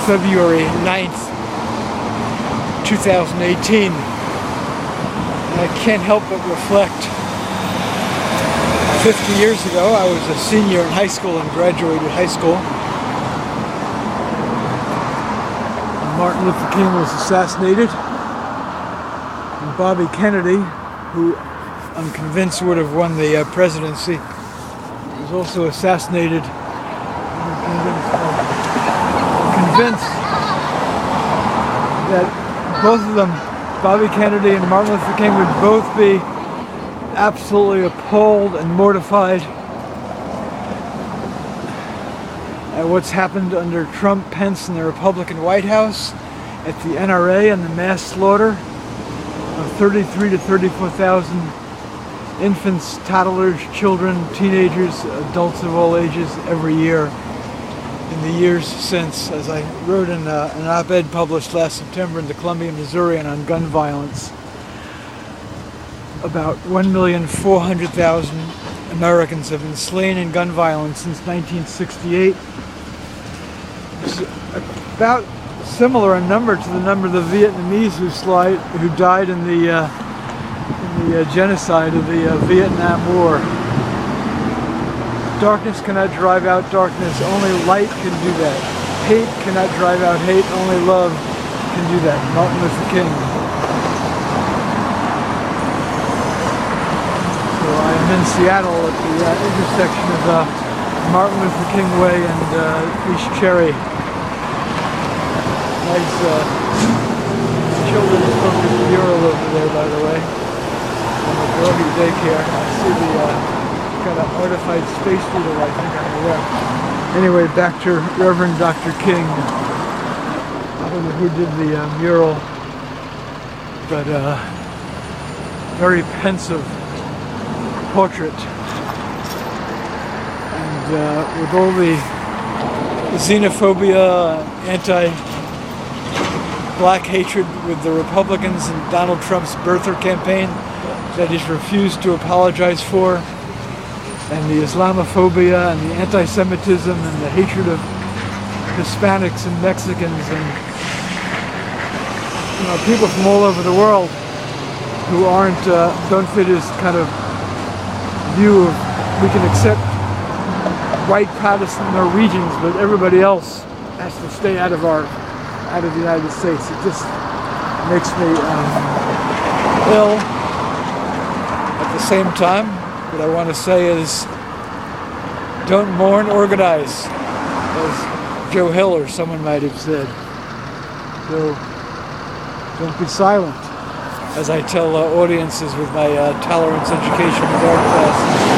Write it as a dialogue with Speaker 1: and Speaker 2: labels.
Speaker 1: February 9th, 2018. And I can't help but reflect. 50 years ago, I was a senior in high school and graduated high school. Martin Luther King was assassinated. And Bobby Kennedy, who I'm convinced would have won the presidency, was also assassinated. I'm convinced that both of them, Bobby Kennedy and Martin Luther King, would both be absolutely appalled and mortified at what's happened under Trump, Pence, and the Republican White House, at the NRA and the mass slaughter of 33 to 34,000 infants, toddlers, children, teenagers, adults of all ages every year in the years since, as I wrote in an op-ed published last September in the Columbia Missourian on gun violence. About 1,400,000 Americans have been slain in gun violence since 1968. It's about similar in number to the number of the Vietnamese who died in the genocide of the Vietnam War. Darkness cannot drive out darkness, only light can do that. Hate cannot drive out hate, only love can do that. Martin Luther King. So I am in Seattle at the intersection of Martin Luther King Way and East Cherry. Nice children's focused mural over there, by the way. On the doggy daycare. I see the kind of artified space needle, I think, on the left. Anyway, back to Reverend Dr. King. I don't know who did the mural, but very pensive portrait. And with all the xenophobia, anti-black hatred with the Republicans and Donald Trump's birther campaign that he's refused to apologize for, and the Islamophobia and the anti-Semitism and the hatred of Hispanics and Mexicans and people from all over the world who don't fit his kind of view of we can accept white Protestant Norwegians, but everybody else has to stay out of the United States. It just makes me ill. At the same time, what I want to say is, don't mourn, organize, as Joe Hill or someone might have said. So don't be silent, as I tell audiences with my tolerance education and art classes.